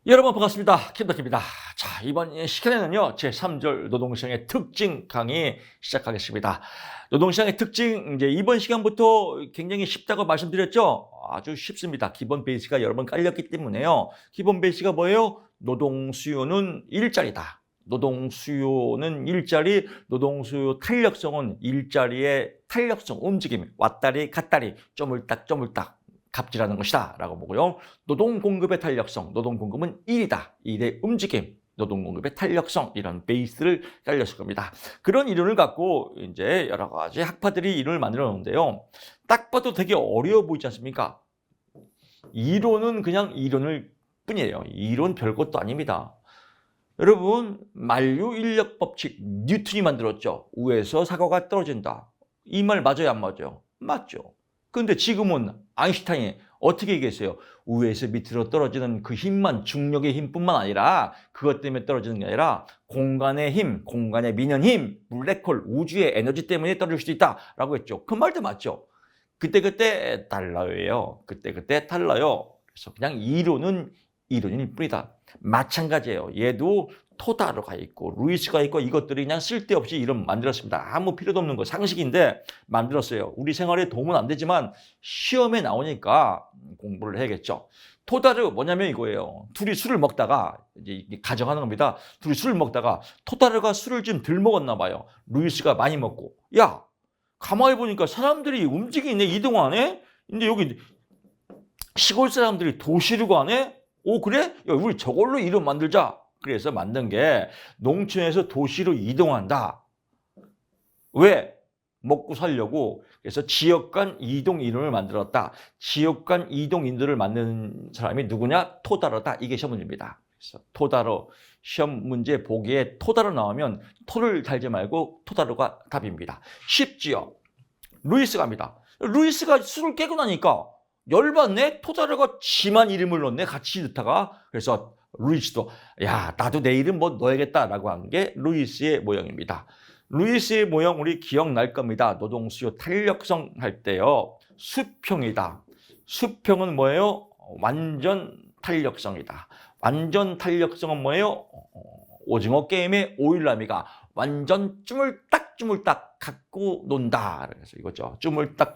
여러분 반갑습니다. 김덕기입니다. 자, 이번 시간에는요, 제3절 노동시장의 특징 강의 시작하겠습니다. 노동시장의 특징, 이제 이번 시간부터 굉장히 쉽다고 말씀드렸죠? 아주 쉽습니다. 기본 베이스가 여러 번 깔렸기 때문에요. 기본 베이스가 뭐예요? 노동 수요는 일자리다. 노동 수요는 일자리, 노동 수요 탄력성은 일자리의 탄력성, 움직임, 왔다리 갔다리, 쪼물딱 갑질하는 것이다 라고 보고요. 노동 공급의 탄력성, 노동 공급은 일이다. 일의 움직임, 노동 공급의 탄력성, 이런 베이스를 깔렸을 겁니다. 그런 이론을 갖고 이제 여러 가지 학파들이 이론을 만들어 놓는데요. 딱 봐도 되게 어려워 보이지 않습니까? 이론은 그냥 이론일 뿐이에요. 이론 별것도 아닙니다. 여러분, 만류 인력 법칙 뉴턴이 만들었죠. 위에서 사과가 떨어진다. 이 말 맞아요, 안 맞아요? 맞죠. 근데 지금은 아인슈타인이 어떻게 얘기했어요? 위에서 밑으로 떨어지는 그 힘만, 중력의 힘뿐만 아니라 그것 때문에 떨어지는 게 아니라 공간의 힘, 공간의 미는 힘, 블랙홀, 우주의 에너지 때문에 떨어질 수도 있다라고 했죠. 그 말도 맞죠. 그때 달라요. 그때 달라요. 그래서 그냥 이론은 이론일 뿐이다. 마찬가지예요. 얘도 토다로가 있고 루이스가 있고 이것들이 그냥 쓸데없이 이름 만들었습니다. 아무 필요도 없는 거 상식인데 만들었어요. 우리 생활에 도움은 안 되지만 시험에 나오니까 공부를 해야겠죠. 토다르 뭐냐면 이거예요. 둘이 술을 먹다가 이제 가정하는 겁니다. 둘이 술을 먹다가 토다르가 술을 좀 덜 먹었나 봐요. 루이스가 많이 먹고 야 가만히 보니까 사람들이 움직이네 이동하네. 근데 여기 시골 사람들이 도시로 가네. 오 그래? 야, 우리 저걸로 이름 만들자. 그래서 만든 게 농촌에서 도시로 이동한다. 왜? 먹고 살려고. 그래서 지역 간 이동 인원을 만들었다. 지역 간 이동 인도를 만드는 사람이 누구냐? 토다로다. 이게 시험 문제입니다. 그래서 토다로 시험 문제 보기에 토다로 나오면 토를 달지 말고 토다로가 답입니다. 쉽지요. 루이스 갑니다. 루이스가 술을 깨고 나니까 열받네? 토다로가 지만 이름을 넣네. 같이 넣다가. 그래서 루이스도 야 나도 내 이름 뭐 넣어야겠다라고 한 게 루이스의 모형입니다. 루이스의 모형 우리 기억날 겁니다. 노동수요 탄력성 할 때요. 수평이다. 수평은 뭐예요? 완전 탄력성이다. 완전 탄력성은 뭐예요? 오징어 게임의 오일남이가 완전 쭈물딱 갖고 논다. 그래서 이거죠. 쭈물딱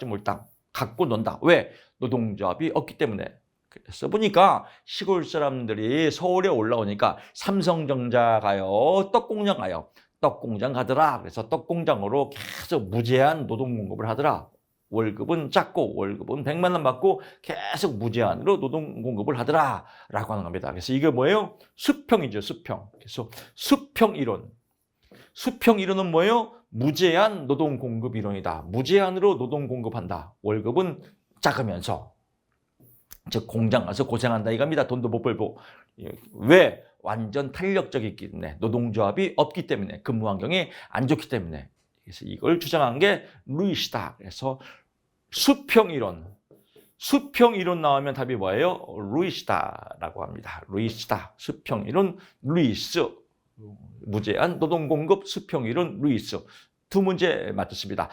갖고 논다. 왜? 노동조합이 없기 때문에. 그래서 보니까 시골 사람들이 서울에 올라오니까 삼성전자 가요, 떡공장 가요. 떡공장 가더라. 그래서 떡공장으로 계속 무제한 노동 공급을 하더라. 월급은 작고 월급은 100만 원 받고 계속 무제한으로 노동 공급을 하더라 라고 하는 겁니다. 그래서 이게 뭐예요? 수평이죠. 수평. 그래서 수평 이론. 수평 이론은 뭐예요? 무제한 노동 공급 이론이다. 무제한으로 노동 공급한다. 월급은 작으면서. 즉 공장 가서 고생한다 이겁니다. 돈도 못 벌고. 왜? 완전 탄력적이기 때문에 노동조합이 없기 때문에 근무 환경이 안 좋기 때문에. 그래서 이걸 주장한 게 루이스다. 그래서 수평 이론 나오면 답이 뭐예요? 루이스다라고 합니다. 루이스다. 수평 이론 루이스. 무제한 노동 공급 수평 이론 루이스. 두 문제 맞췄습니다.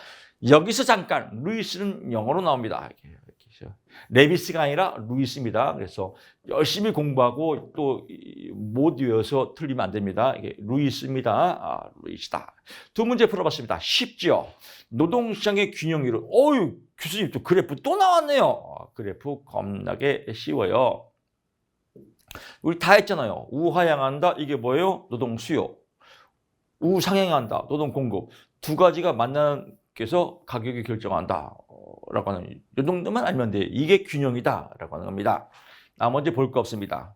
여기서 잠깐 루이스는 영어로 나옵니다. 레비스가 아니라 루이스입니다. 그래서 열심히 공부하고 또 못 외워서 틀리면 안 됩니다. 이게 루이스입니다. 루이스다. 두 문제 풀어봤습니다. 쉽죠? 노동시장의 균형 이론. 어유 교수님 또 그래프 또 나왔네요. 그래프 겁나게 쉬워요. 우리 다 했잖아요. 우하향한다. 이게 뭐예요? 노동 수요. 우상향한다. 노동 공급. 두 가지가 만나는 께서 가격이 결정한다. 라고 하는 이 정도만 알면 돼. 이게 균형이다. 라고 하는 겁니다. 나머지 볼 거 없습니다.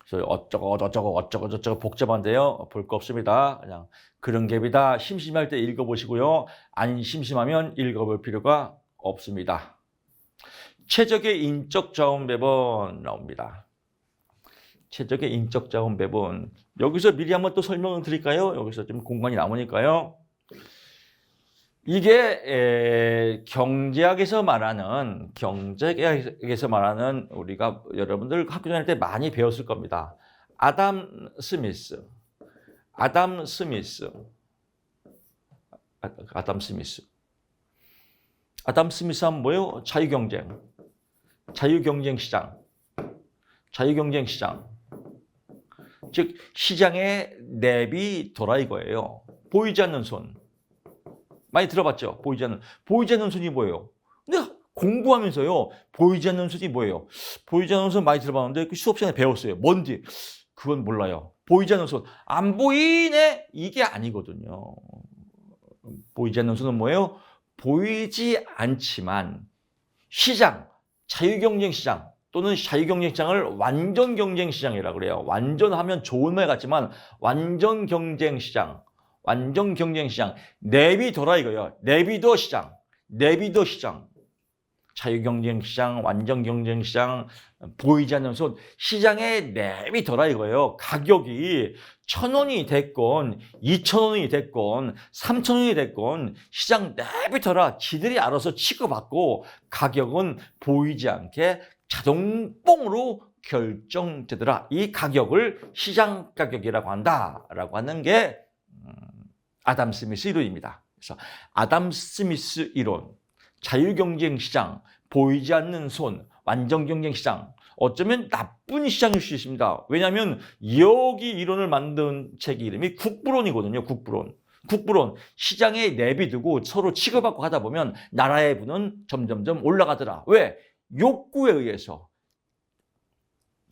그래서 어쩌고 복잡한데요. 볼 거 없습니다. 그냥 그런 갭이다. 심심할 때 읽어보시고요. 안 심심하면 읽어볼 필요가 없습니다. 최적의 인적 자원 배분 나옵니다. 최적의 인적 자원 배분. 여기서 미리 한번 또 설명을 드릴까요? 여기서 좀 공간이 남으니까요. 이게 경제학에서 말하는 우리가 여러분들 학교 다닐 때 많이 배웠을 겁니다. 아담 스미스 하면 뭐예요? 자유경쟁 시장. 자유경쟁 시장. 즉 시장의 랩이 돌아 이거예요. 보이지 않는 손. 많이 들어봤죠? 보이지 않는 손이 뭐예요? 근데 공부하면서요. 보이지 않는 손이 뭐예요? 보이지 않는 손 많이 들어봤는데 그 수업 시간에 배웠어요. 뭔지 그건 몰라요. 보이지 않는 손. 안 보이네? 이게 아니거든요. 보이지 않는 손은 뭐예요? 보이지 않지만 시장, 자유경쟁 시장 또는 자유경쟁 시장을 완전 경쟁 시장이라고 그래요. 완전 하면 좋은 말 같지만 완전 경쟁 시장, 완전 경쟁 시장. 랩이 돌아 이거예요. 내비도 시장, 내비도 시장. 자유경쟁 시장, 완전 경쟁 시장, 보이지 않는 손. 시장의 랩이 돌아 이거예요. 가격이 1,000원이 됐건 2,000원이 됐건 3,000원이 됐건 시장 랩이 돌아 지들이 알아서 취급받고 가격은 보이지 않게 자동뽕으로 결정되더라. 이 가격을 시장 가격이라고 한다라고 하는 게 아담 스미스 이론입니다. 그래서 아담 스미스 이론, 자유경쟁 시장, 보이지 않는 손, 완전 경쟁 시장. 어쩌면 나쁜 시장일 수 있습니다. 왜냐하면 여기 이론을 만든 책 이름이 국부론이거든요. 국부론. 국부론. 시장에 내비두고 서로 취급받고 하다 보면 나라의 부는 점점점 올라가더라. 왜? 욕구에 의해서.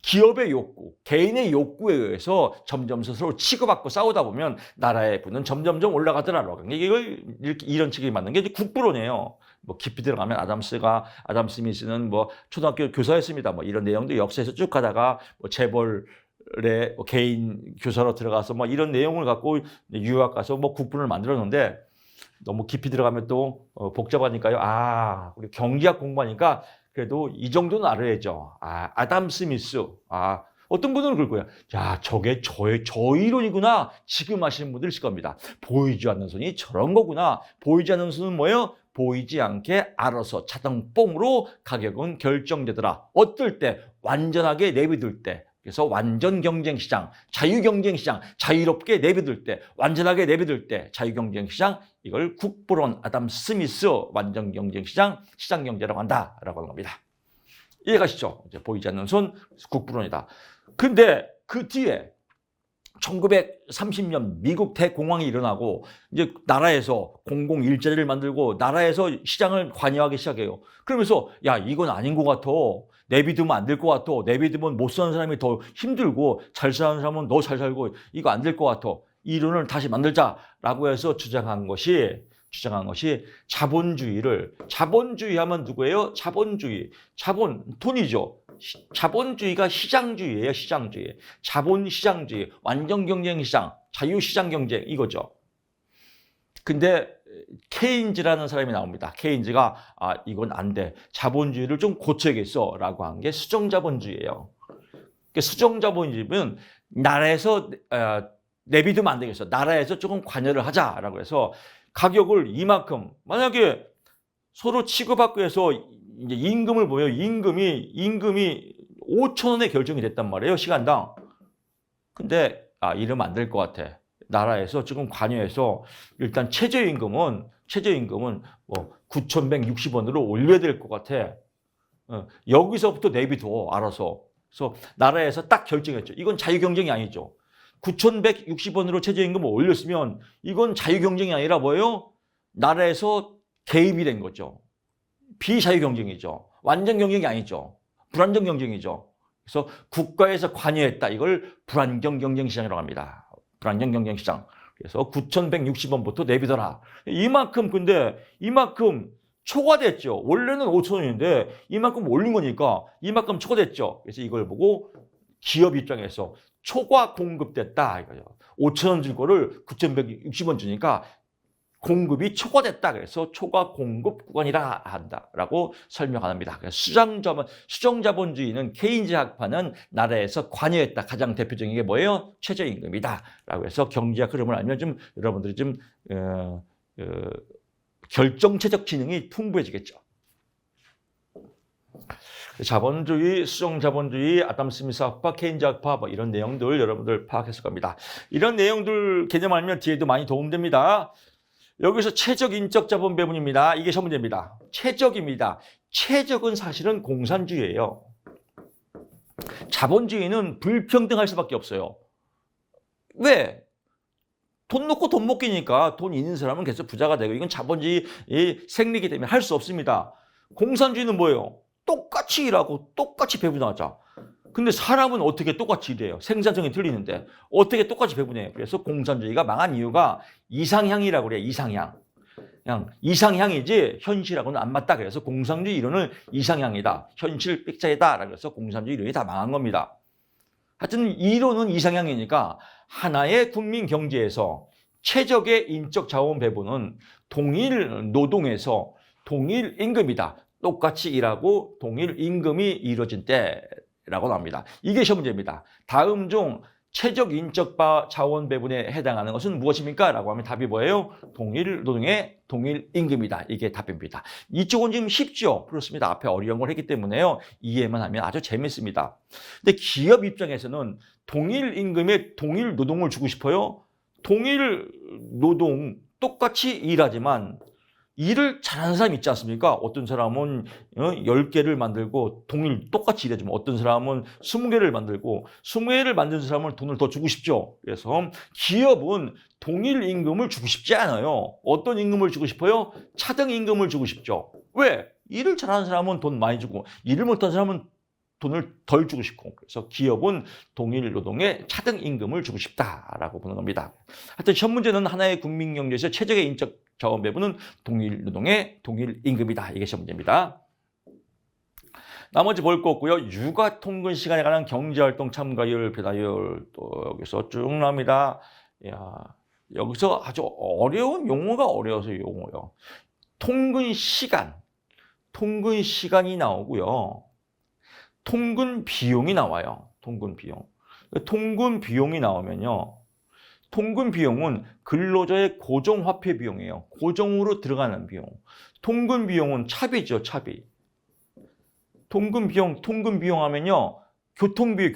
기업의 욕구, 개인의 욕구에 의해서 점점 서로 치고받고 싸우다 보면 나라의 부는 점점점 올라가더라라고. 이걸 이런 책이 맞는 게 국부론이에요. 뭐 깊이 들어가면 아담 스미스는 뭐 초등학교 교사였습니다. 뭐 이런 내용도 역사에서 쭉 가다가 뭐 재벌의 뭐 개인 교사로 들어가서 뭐 이런 내용을 갖고 유학 가서 뭐 국부론을 만들었는데 너무 깊이 들어가면 또 복잡하니까요. 우리 경제학 공부하니까 그래도 이 정도는 알아야죠. 아담 스미스. 어떤 분들은 그럴 거예요. 야, 저게 저 이론이구나. 지금 하시는 분들 있을 겁니다. 보이지 않는 손이 저런 거구나. 보이지 않는 손은 뭐예요? 보이지 않게 알아서 자동뽕으로 가격은 결정되더라. 어떨 때? 완전하게 내비둘 때. 그래서 완전 경쟁 시장, 자유 경쟁 시장, 자유롭게 내비둘 때, 완전하게 내비둘 때, 자유 경쟁 시장, 이걸 국부론 아담 스미스 완전 경쟁 시장, 시장 경제라고 한다라고 하는 겁니다. 이해가시죠? 이제 보이지 않는 손 국부론이다. 근데 그 뒤에 1930년 미국 대공황이 일어나고 이제 나라에서 공공 일자리를 만들고 나라에서 시장을 관여하기 시작해요. 그러면서 야, 이건 아닌 것 같아. 내비두면 안 될 것 같아. 내비두면 못 사는 사람이 더 힘들고 잘 사는 사람은 더 잘 살고 이거 안 될 것 같아. 이론을 다시 만들자라고 해서 주장한 것이 자본주의 하면 누구예요? 돈이죠. 자본주의가 시장주의예요. 시장주의. 자본시장주의, 완전 경쟁 시장, 자유시장 경쟁 이거죠. 근데 케인즈라는 사람이 나옵니다. 케인즈가 이건 안 돼. 자본주의를 좀 고쳐야겠어 라고 한 게 수정자본주의예요. 수정자본주의는 나라에서 내비두면 안 되겠어. 나라에서 조금 관여를 하자라고 해서 가격을 이만큼 만약에 서로 치고받고 해서 이제 임금을 보여 임금이 5,000원에 결정이 됐단 말이에요. 시간당. 근데 이러면 안 될 것 같아. 나라에서 조금 관여해서 일단 최저임금은 뭐 9,160원으로 올려야 될 것 같아. 여기서부터 내비둬 알아서. 그래서 나라에서 딱 결정했죠. 이건 자유경쟁이 아니죠. 9,160원으로 최저임금을 올렸으면 이건 자유경쟁이 아니라 뭐예요? 나라에서 개입이 된 거죠. 비자유경쟁이죠. 완전 경쟁이 아니죠. 불안정 경쟁이죠. 그래서 국가에서 관여했다. 이걸 불안정 경쟁시장이라고 합니다. 불안정 경쟁시장. 그래서 9,160원부터 내비더라. 이만큼 초과됐죠. 원래는 5,000원인데 이만큼 올린 거니까 이만큼 초과됐죠. 그래서 이걸 보고 기업 입장에서 초과 공급됐다 이거예요. 5,000원 줄 거를 9,160원 주니까 공급이 초과됐다. 그래서 초과 공급 구간이라 한다라고 설명합니다. 수정자본주의는 케인즈 학파는 나라에서 관여했다. 가장 대표적인 게 뭐예요? 최저임금이다라고 해서 경제학 흐름을 알면 좀 여러분들이 좀 결정체적 지능이 풍부해지겠죠. 자본주의, 수정자본주의, 아담 스미스 학파, 케인즈 학파 뭐 이런 내용들 여러분들 파악했을 겁니다. 이런 내용들 개념 알면 뒤에도 많이 도움됩니다. 여기서 최적 인적 자본 배분입니다. 이게 첫 문제입니다. 최적입니다. 최적은 사실은 공산주의예요. 자본주의는 불평등할 수밖에 없어요. 왜? 돈 놓고 돈 못 끼니까 돈 있는 사람은 계속 부자가 되고 이건 자본주의의 생리이기 때문에 할 수 없습니다. 공산주의는 뭐예요? 똑같이 일하고 똑같이 배분하자. 근데 사람은 어떻게 똑같이 일해요? 생산성이 틀리는데 어떻게 똑같이 배분해요? 그래서 공산주의가 망한 이유가 이상향이라고 그래요. 이상향. 그냥 이상향이지 현실하고는 안 맞다. 그래서 공산주의 이론은 이상향이다. 현실 삑자이다. 그래서 공산주의 이론이 다 망한 겁니다. 하여튼 이론은 이상향이니까 하나의 국민 경제에서 최적의 인적 자원 배분은 동일 노동에서 동일 임금이다. 똑같이 일하고 동일 임금이 이루어진 때라고 나옵니다. 이게 시험 문제입니다. 다음 중 최적 인적 자원 배분에 해당하는 것은 무엇입니까? 라고 하면 답이 뭐예요? 동일 노동의 동일 임금이다. 이게 답입니다. 이쪽은 지금 쉽죠? 그렇습니다. 앞에 어려운 걸 했기 때문에요. 이해만 하면 아주 재밌습니다. 근데 기업 입장에서는 동일 임금에 동일 노동을 주고 싶어요? 동일 노동 똑같이 일하지만 일을 잘하는 사람이 있지 않습니까? 어떤 사람은 10개를 만들고 똑같이 일해주면 어떤 사람은 20개를 만들고 20개를 만든 사람은 돈을 더 주고 싶죠. 그래서 기업은 동일 임금을 주고 싶지 않아요. 어떤 임금을 주고 싶어요? 차등 임금을 주고 싶죠. 왜? 일을 잘하는 사람은 돈 많이 주고 일을 못하는 사람은 돈을 덜 주고 싶고 그래서 기업은 동일 노동에 차등 임금을 주고 싶다라고 보는 겁니다. 하여튼 시험 문제는 하나의 국민 경제에서 최적의 인적 자원 배분은 동일 노동의 동일 임금이다. 이게 시험 문제입니다. 나머지 볼 거 없고요. 육아 통근 시간에 관한 경제활동 참가율, 배달률 또 여기서 쭉 나옵니다. 야, 여기서 아주 어려운 용어가 어려워서 용어요. 통근 시간이 나오고요. 통근 비용이 나와요. 통근 비용. 통근 비용이 나오면요. 통근 비용은 근로자의 고정화폐 비용이에요. 고정으로 들어가는 비용. 통근 비용은 차비죠, 차비. 통근 비용 하면요. 교통비.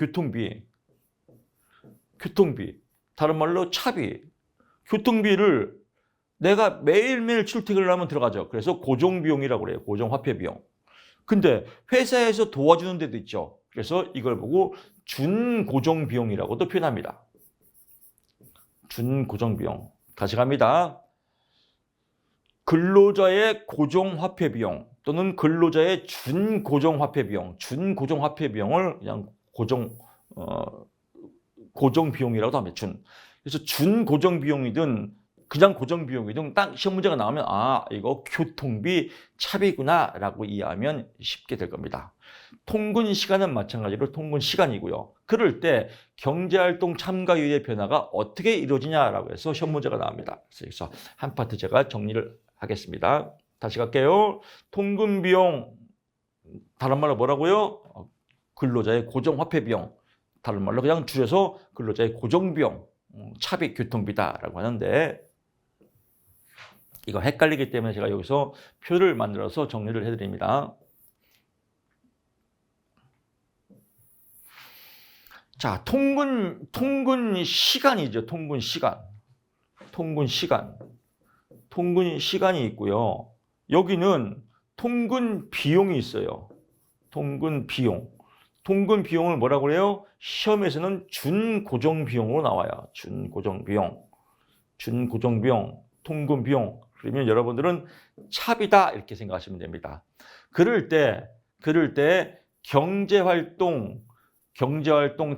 다른 말로 차비. 교통비를 내가 매일매일 출퇴근을 하면 들어가죠. 그래서 고정비용이라고 그래요. 고정화폐 비용. 근데 회사에서 도와주는 데도 있죠. 그래서 이걸 보고 준고정비용이라고도 표현합니다. 준고정비용. 다시 갑니다. 근로자의 고정화폐비용 또는 근로자의 준고정화폐비용. 준고정화폐비용을 그냥 고정비용이라고도 합니다. 그래서 준고정비용이든 그냥 고정비용이든 딱 시험 문제가 나오면 아 이거 교통비 차비구나 라고 이해하면 쉽게 될 겁니다. 통근 시간은 마찬가지로 통근 시간이고요. 그럴 때 경제활동 참가율의 변화가 어떻게 이루어지냐라고 해서 시험 문제가 나옵니다. 그래서 한 파트 제가 정리를 하겠습니다. 다시 갈게요. 통근 비용 다른 말로 뭐라고요? 근로자의 고정화폐 비용 다른 말로 그냥 줄여서 근로자의 고정비용 차비 교통비다라고 하는데 이거 헷갈리기 때문에 제가 여기서 표를 만들어서 정리를 해드립니다. 자, 통근 시간이죠. 통근 시간이 있고요. 여기는 통근 비용이 있어요. 통근 비용을 뭐라고 그래요? 시험에서는 준고정 비용으로 나와요. 준고정 비용, 통근 비용. 그러면 여러분들은 차비다 이렇게 생각하시면 됩니다. 그럴 때 경제활동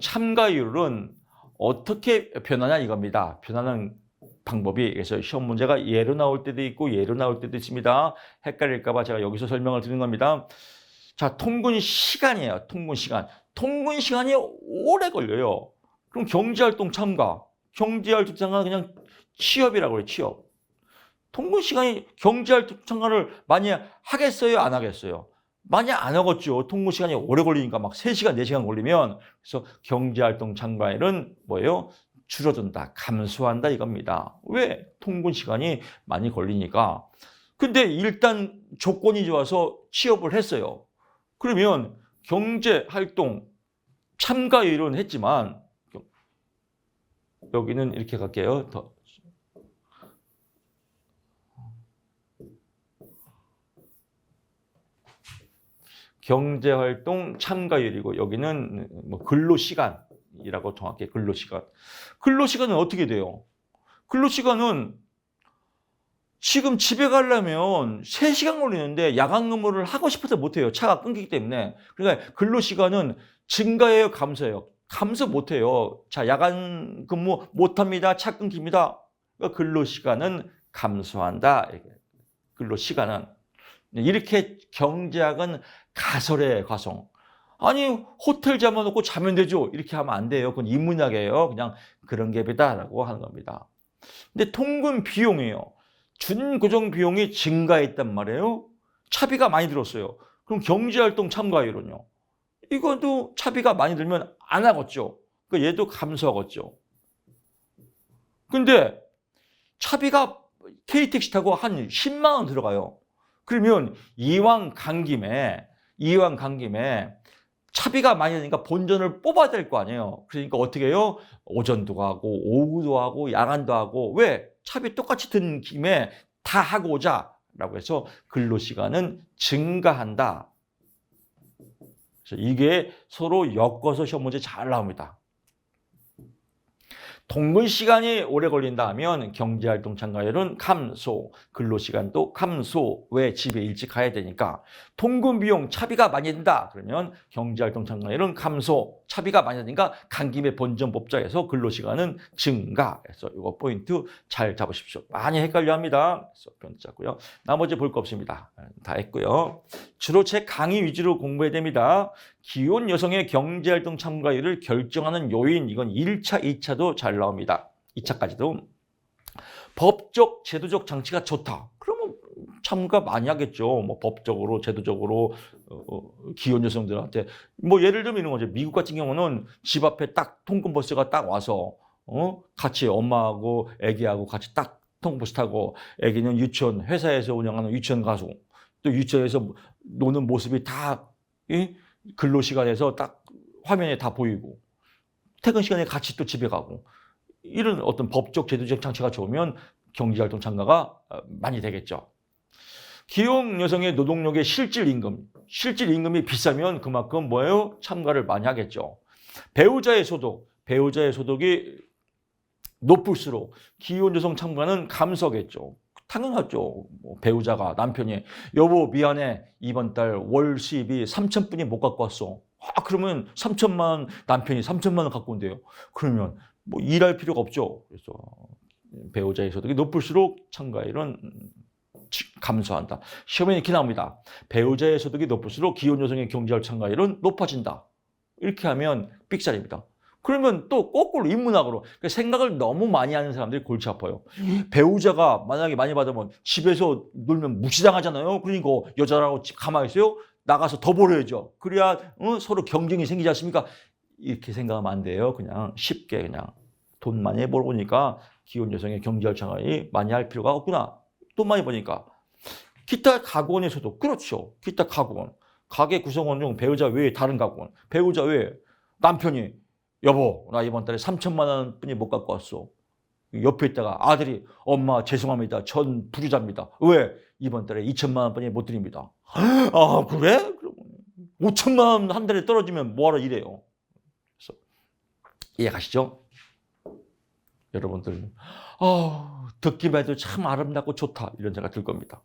참가율은 어떻게 변하냐 이겁니다. 변하는 방법이 그래서 시험 문제가 예로 나올 때도 있고 예로 나올 때도 있습니다. 헷갈릴까 봐 제가 여기서 설명을 드리는 겁니다. 자, 통근 시간이에요. 통근 시간이 오래 걸려요. 그럼 경제활동 참가는 그냥 취업이라고 해요. 취업. 통근 시간이 경제활동 참가를 많이 하겠어요? 안 하겠어요? 많이 안 하겠죠. 통근 시간이 오래 걸리니까 막 3시간, 4시간 걸리면 그래서 경제활동 참가율은 뭐예요? 줄어든다, 감소한다 이겁니다. 왜? 통근 시간이 많이 걸리니까. 근데 일단 조건이 좋아서 취업을 했어요. 그러면 경제활동 참가율은 했지만 여기는 이렇게 갈게요. 경제활동 참가율이고 여기는 뭐 근로시간이라고 정확히 근로시간. 근로시간은 어떻게 돼요? 근로시간은 지금 집에 가려면 3시간 걸리는데 야간 근무를 하고 싶어서 못해요. 차가 끊기기 때문에. 그러니까 근로시간은 증가해요, 감소해요? 감소 못해요. 자, 야간 근무 못합니다. 차 끊깁니다. 그러니까 근로시간은 감소한다. 근로시간은. 이렇게 경제학은 가설의 과성. 아니 호텔 잡아놓고 자면 되죠. 이렇게 하면 안 돼요. 그건 인문학이에요. 그냥 그런 갭이다라고 하는 겁니다. 근데 통근 비용이에요. 준고정 비용이 증가했단 말이에요. 차비가 많이 들었어요. 그럼 경제활동 참가율은요. 이것도 차비가 많이 들면 안 하겠죠. 그러니까 얘도 감소하겠죠. 근데 차비가 KTX 타고 한 10만 원 들어가요. 그러면 이왕 간 김에 차비가 많이 되니까 본전을 뽑아야 될 거 아니에요. 그러니까 어떻게 해요? 오전도 하고 오후도 하고 야간도 하고. 왜? 차비 똑같이 든 김에 다 하고 오자라고 해서 근로시간은 증가한다. 그래서 이게 서로 엮어서 시험 문제 잘 나옵니다. 통근 시간이 오래 걸린다 하면 경제활동 참가율은 감소, 근로시간도 감소. 왜? 집에 일찍 가야 되니까. 통근 비용 차비가 많이 든다 그러면 경제활동 참가율은 감소, 차비가 많이 드니까 간 김에 본전 뽑자 해서 근로시간은 증가. 그래서 이거 포인트 잘 잡으십시오. 많이 헷갈려합니다. 그래서 포인트 잡고요. 나머지 볼 거 없습니다. 다 했고요. 주로 제 강의 위주로 공부해야 됩니다. 기혼 여성의 경제활동 참가율을 결정하는 요인, 이건 1차, 2차도 잘 나옵니다. 2차까지도. 법적, 제도적 장치가 좋다. 그러면 참가 많이 하겠죠. 뭐 법적으로, 제도적으로 기혼 여성들한테. 뭐 예를 들면 이런 거죠. 미국 같은 경우는 집 앞에 딱 통근버스가 딱 와서 같이 엄마하고 애기하고 같이 딱 통근버스 타고 애기는 유치원, 회사에서 운영하는 유치원 가고 또 유치원에서 노는 모습이 다 근로시간에서 딱 화면에 다 보이고 퇴근 시간에 같이 또 집에 가고 이런 어떤 법적 제도적 장치가 좋으면 경제활동 참가가 많이 되겠죠. 기혼 여성의 노동력의 실질 임금이 비싸면 그만큼 뭐예요? 참가를 많이 하겠죠. 배우자의 소득이 높을수록 기혼 여성 참가는 감소하겠죠. 당연하죠. 배우자가 남편이 여보 미안해 이번 달 월 수입이 3,000뿐이 못 갖고 왔어. 그러면 3천만 원 남편이 3천만 원 갖고 온대요. 그러면 뭐 일할 필요가 없죠. 그래서 배우자의 소득이 높을수록 참가율은 감소한다. 시험에 이렇게 나옵니다. 배우자의 소득이 높을수록 기혼 여성의 경제활 참가율은 높아진다. 이렇게 하면 삑살입니다. 그러면 또 거꾸로 인문학으로 그러니까 생각을 너무 많이 하는 사람들이 골치 아파요. 배우자가 만약에 많이 받으면 집에서 놀면 무시당하잖아요. 그러니까 여자라고 집 가만히 있어요. 나가서 더 벌어야죠. 그래야 서로 경쟁이 생기지 않습니까? 이렇게 생각하면 안 돼요. 그냥 쉽게 그냥 돈 많이 벌어보니까 기혼 여성의 경제활 참가율이 많이 할 필요가 없구나. 돈 많이 버니까. 기타 가구원에서도 그렇죠. 기타 가구원. 가게 구성원 중 배우자 외에 다른 가구원. 배우자 외에 남편이 여보 나 이번 달에 3천만 원뿐이 못 갖고 왔어. 옆에 있다가 아들이 엄마 죄송합니다. 전 부유자입니다. 왜? 이번 달에 2천만 원뿐이 못 드립니다. 아 그래? 그럼 5천만 원 한 달에 떨어지면 뭐하러 이래요. 그래서 이해가시죠? 여러분들 듣기만 해도 참 아름답고 좋다 이런 생각 들 겁니다.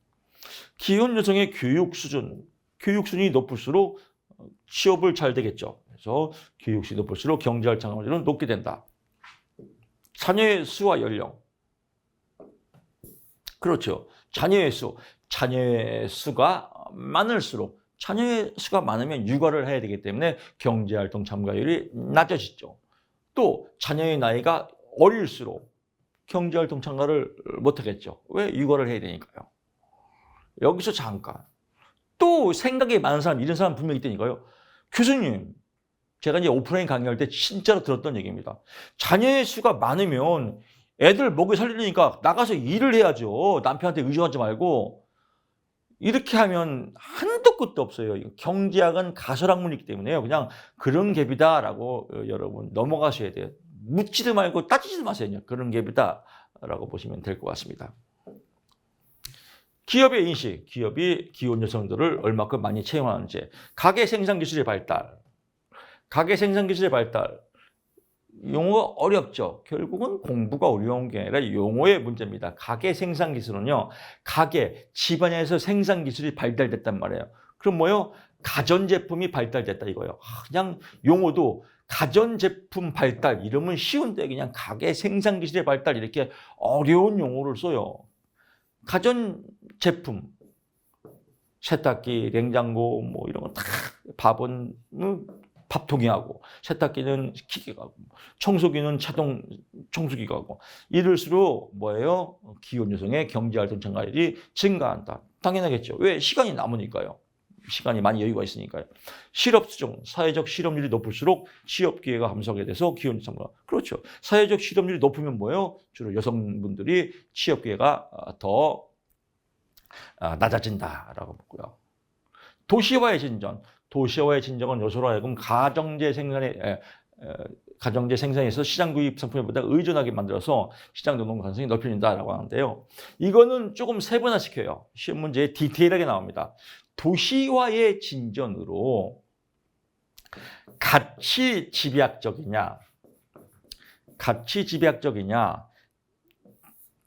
기혼 여성의 교육 수준이 높을수록 취업을 잘 되겠죠. 그래서 교육 수준이 높을수록 경제활 참가율은 높게 된다. 자녀의 수와 연령. 그렇죠. 자녀의 수가 많을수록 자녀의 수가 많으면 육아를 해야 되기 때문에 경제활동 참가율이 낮아지죠. 또 자녀의 나이가 어릴수록 경제활동 참가를 못하겠죠. 왜? 육아를 해야 되니까요. 여기서 잠깐. 또 생각이 많은 사람, 이런 사람 분명히 있다니까요. 교수님, 제가 이제 오프라인 강의할 때 진짜로 들었던 얘기입니다. 자녀의 수가 많으면 애들 먹여 살리려니까 나가서 일을 해야죠. 남편한테 의존하지 말고. 이렇게 하면 한도 끝도 없어요. 경제학은 가설학문이기 때문에요. 그냥 그런 갭이다라고 여러분 넘어가셔야 돼요. 묻지도 말고 따지지도 마세요. 그런 갭이다라고 보시면 될 것 같습니다. 기업의 인식, 기업이 기혼 여성들을 얼마큼 많이 채용하는지, 가계 생산 기술의 발달, 가계 생산 기술의 발달, 용어가 어렵죠. 결국은 공부가 어려운 게 아니라 용어의 문제입니다. 가계 생산 기술은요, 가계, 집안에서 생산 기술이 발달됐단 말이에요. 그럼 뭐요? 가전제품이 발달됐다 이거예요. 그냥 용어도 가전제품 발달, 이러면 쉬운데 그냥 가계 생산 기술의 발달, 이렇게 어려운 용어를 써요. 가전제품, 세탁기, 냉장고 뭐 이런 거 다, 밥은 밥통이하고, 세탁기는 기계가고, 청소기는 자동 청소기가고, 이럴수록 뭐예요? 기혼 여성의 경제활동 참가율이 증가한다. 당연하겠죠. 왜? 시간이 남으니까요. 시간이 많이 여유가 있으니까요. 실업수종, 사회적 실업률이 높을수록 취업 기회가 감소하게 돼서 기혼 참가. 그렇죠. 사회적 실업률이 높으면 뭐예요? 주로 여성분들이 취업 기회가 더 낮아진다라고 보고요. 도시화의 진전. 도시화의 진정은 여소로 하여금 가정제 생산에서 시장 구입 상품보다 의존하게 만들어서 시장 노동 가능성이 넓혀진다라고 하는데요. 이거는 조금 세분화시켜요. 시험 문제에 디테일하게 나옵니다. 도시화의 진전으로 가치 집약적이냐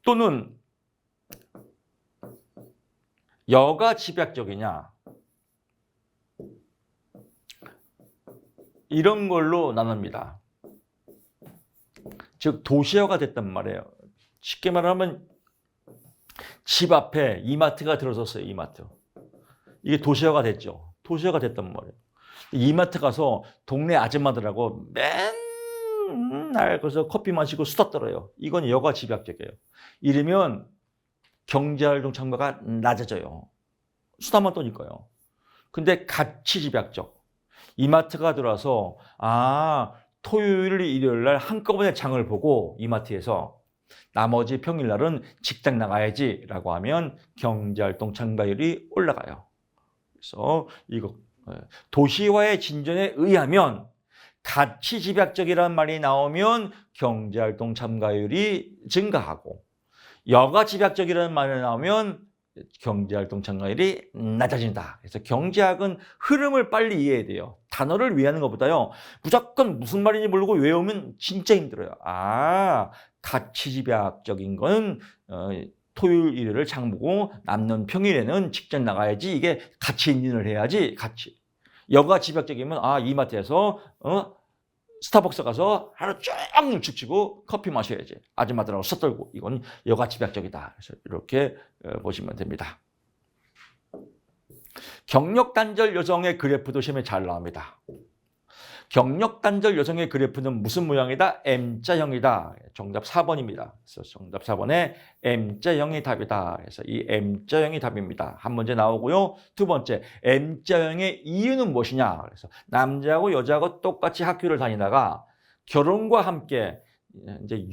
또는 여가 집약적이냐, 이런 걸로 나눕니다. 즉 도시화가 됐단 말이에요. 쉽게 말하면 집 앞에 이마트가 들어섰어요. 이마트. 이게 도시화가 됐죠. 도시화가 됐단 말이에요. 이마트 가서 동네 아줌마들하고 맨날 거기서 커피 마시고 수다 떨어요. 이건 여가 집약적이에요. 이러면 경제활동 참가가 낮아져요. 수다만 떠니까요. 근데 가치 집약적. 이마트가 들어와서 토요일, 일요일 날 한꺼번에 장을 보고 이마트에서 나머지 평일날은 직장 나가야지 라고 하면 경제활동 참가율이 올라가요. 그래서 이거 도시화의 진전에 의하면 가치 집약적이라는 말이 나오면 경제활동 참가율이 증가하고, 여가 집약적이라는 말이 나오면 경제활동 참가율이 낮아진다. 그래서 경제학은 흐름을 빨리 이해해야 돼요. 단어를 이해하는 것보다요, 무조건 무슨 말인지 모르고 외우면 진짜 힘들어요. 가치 집약적인 건 토요일, 일요일을 장 보고 남는 평일에는 직장 나가야지, 이게 가치 인증을 해야지, 가치. 여가 집약적이면 이마트에서 스타벅스 가서 하루 종일 축치고 커피 마셔야지, 아줌마들하고 서떨고, 이건 여가 집약적이다. 그래서 이렇게 보시면 됩니다. 경력 단절 여성의 그래프도 시험에 잘 나옵니다. 경력 단절 여성의 그래프는 무슨 모양이다? M자형이다. 정답 4번입니다. 그래서 정답 4번에 M자형이 답이다. 그래서 이 M자형이 답입니다. 한 문제 나오고요. 두 번째, M자형의 이유는 무엇이냐? 그래서 남자하고 여자하고 똑같이 학교를 다니다가 결혼과 함께 이제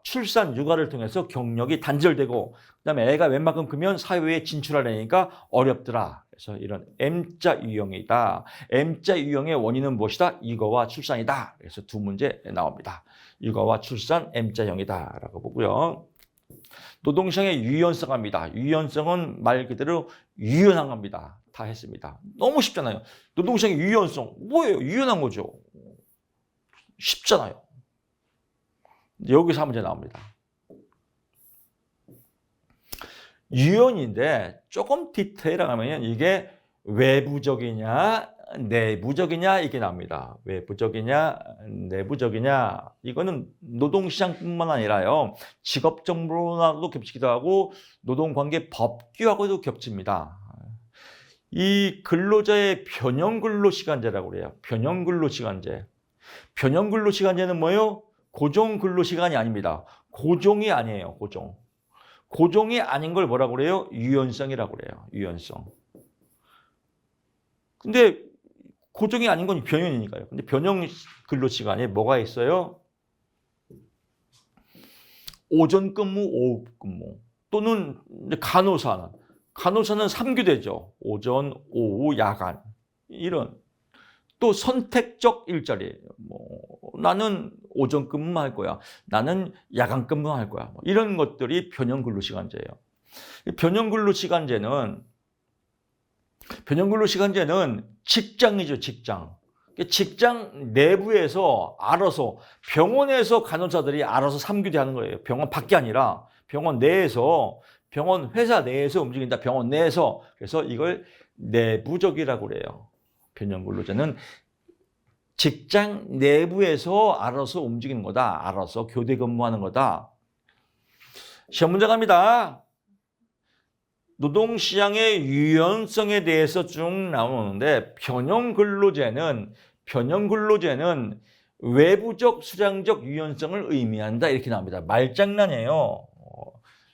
출산 육아를 통해서 경력이 단절되고, 그다음에 애가 웬만큼 크면 사회에 진출하려니까 어렵더라. 그래서 이런 M자 유형이다. M자 유형의 원인은 무엇이다? 육아와 출산이다. 그래서 두 문제 나옵니다. 육아와 출산 M자형이다라고 보고요. 노동시장의 유연성합니다. 유연성은 말 그대로 유연한 겁니다. 다 했습니다. 너무 쉽잖아요. 노동시장의 유연성 뭐예요? 유연한 거죠. 쉽잖아요. 여기서 한 문제 나옵니다. 유연인데 조금 디테일하면 이게 외부적이냐 내부적이냐 이게 나옵니다. 외부적이냐 내부적이냐, 이거는 노동시장뿐만 아니라요, 직업정보로도 겹치기도 하고 노동관계 법규하고도 겹칩니다. 이 근로자의 변형근로시간제라고 그래요. 변형근로시간제. 변형근로시간제는 뭐예요? 고정근로시간이 아닙니다. 고종이 아니에요. 고종이 아닌 걸 뭐라고 그래요? 유연성이라고 그래요. 유연성. 근데 고종이 아닌 건 변형이니까요. 근데 변형 근로시간에 뭐가 있어요? 오전 근무, 오후 근무. 또는 간호사는 3교대죠. 오전, 오후, 야간. 이런. 또 선택적 일자리. 나는 오전 근무할 거야. 나는 야간 근무할 거야. 이런 것들이 변형 근로시간제예요. 변형근로시간제는 직장이죠, 직장. 직장 내부에서 알아서 병원에서 간호사들이 알아서 3교대 하는 거예요. 병원 밖이 아니라 병원 내에서, 병원 회사 내에서 움직인다. 병원 내에서. 그래서 이걸 내부적이라고 그래요. 변형근로제는 직장 내부에서 알아서 움직이는 거다. 알아서 교대 근무하는 거다. 시험 문제 갑니다. 노동시장의 유연성에 대해서 쭉 나오는데 변형근로제는 외부적 수량적 유연성을 의미한다 이렇게 나옵니다. 말장난이에요.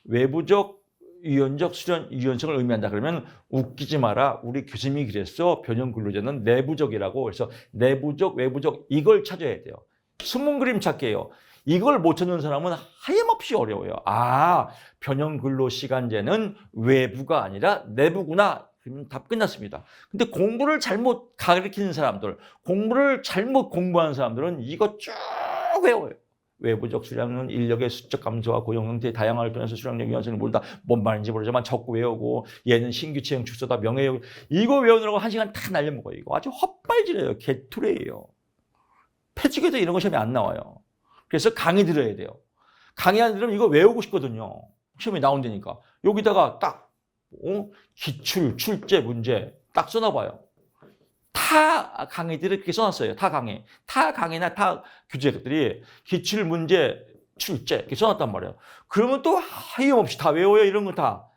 외부적 유연성을 의미한다. 그러면 웃기지 마라. 우리 교수님이 그랬어. 변형근로제는 내부적이라고. 그래서 내부적, 외부적 이걸 찾아야 돼요. 숨은 그림 찾기예요. 이걸 못 찾는 사람은 하염없이 어려워요. 아, 변형근로시간제는 외부가 아니라 내부구나. 그러면 답 끝났습니다. 근데 공부를 잘못 가르치는 사람들, 공부를 잘못 공부하는 사람들은 이거 쭉 외워요. 외부적 수량은 인력의 수적 감소와 고용 형태의 다양한 변화에서 수량력 유연성을 모른다. 뭔 말인지 모르지만 적고 외우고 얘는 신규 채용 축소다 명예욕 이거 외우느라고 1시간 다 날려먹어요. 이거 아주 헛발질이에요. 개투레예요. 패치교도 이런 거 시험에 안 나와요. 그래서 강의 들어야 돼요. 강의 안 들으면 이거 외우고 싶거든요. 시험에 나온다니까. 여기다가 딱 기출, 출제 문제 딱 써놔봐요. 타 강의들을 그렇게 써놨어요. 타 강의나 타 교재들이 기출 문제, 출제 이렇게 써놨단 말이에요. 그러면 또 하염없이 다 외워요. 이런 거 다.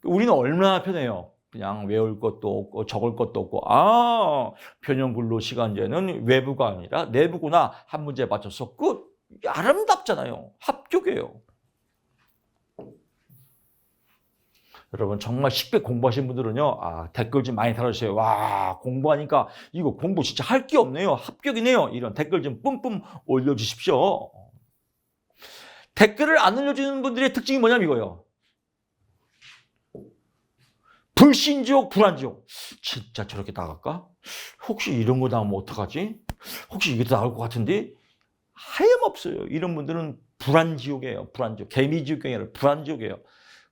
우리는 얼마나 편해요. 그냥 외울 것도 없고 적을 것도 없고 변형근로시간제는 외부가 아니라 내부구나. 한 문제 맞췄어. 끝. 아름답잖아요. 합격이에요. 여러분 정말 쉽게 공부하신 분들은요. 댓글 좀 많이 달아주세요. 와 공부하니까 이거 공부 진짜 할 게 없네요. 합격이네요. 이런 댓글 좀 뿜뿜 올려주십시오. 댓글을 안 올려주는 분들의 특징이 뭐냐면 이거예요. 불신지옥, 불안지옥. 진짜 저렇게 나갈까? 혹시 이런 거 나오면 어떡하지? 혹시 이게 나올 것 같은데? 하염없어요. 이런 분들은 불안지옥이에요. 불안지옥. 개미지옥이 아니라 불안지옥이에요.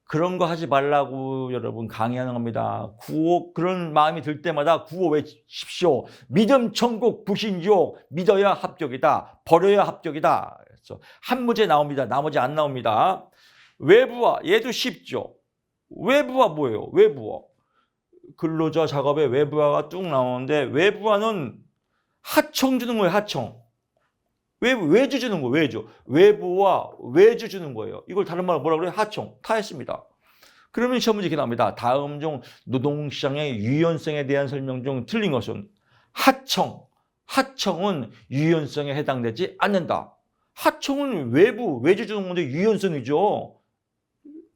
그런 거 하지 말라고 여러분 강의하는 겁니다. 구호 그런 마음이 들 때마다 구호 외치십시오. 믿음 천국 불신지옥. 믿어야 합격이다. 버려야 합격이다. 그래서 한 문제 나옵니다. 나머지 안 나옵니다. 외부화 얘도 쉽죠. 외부화 뭐예요? 외부화. 근로자 작업에 외부화가 뚝 나오는데 외부화는 하청 주는 거예요. 하청. 외주 주는 거예요. 외주. 외부와 외주 주는 거예요. 이걸 다른 말로 뭐라 그래요? 하청. 타했습니다. 그러면 시험 문제 이렇게 나옵니다. 다음 중 노동시장의 유연성에 대한 설명 중 틀린 것은 하청. 하청은 유연성에 해당되지 않는다. 하청은 외주 주는 건데 유연성이죠.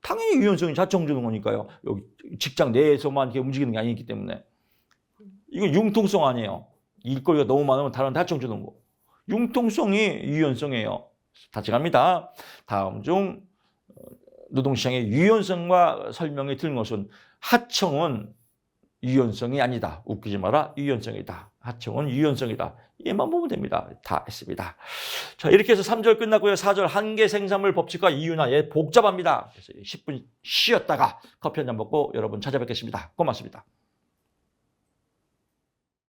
당연히 유연성이 하청 주는 거니까요. 여기 직장 내에서만 이렇게 움직이는 게 아니기 때문에. 이건 융통성 아니에요. 일거리가 너무 많으면 다른데 하청 주는 거. 융통성이 유연성이에요. 다시 갑니다. 다음 중 노동시장의 유연성과 설명이 틀린 것은 하청은 유연성이 아니다. 웃기지 마라. 유연성이다. 하청은 유연성이다. 얘만 보면 됩니다. 다 했습니다. 자, 이렇게 해서 3절 끝났고요. 4절 한계 생산물 법칙과 이유나 얘 복잡합니다. 그래서 10분 쉬었다가 커피 한잔 먹고 여러분 찾아뵙겠습니다. 고맙습니다.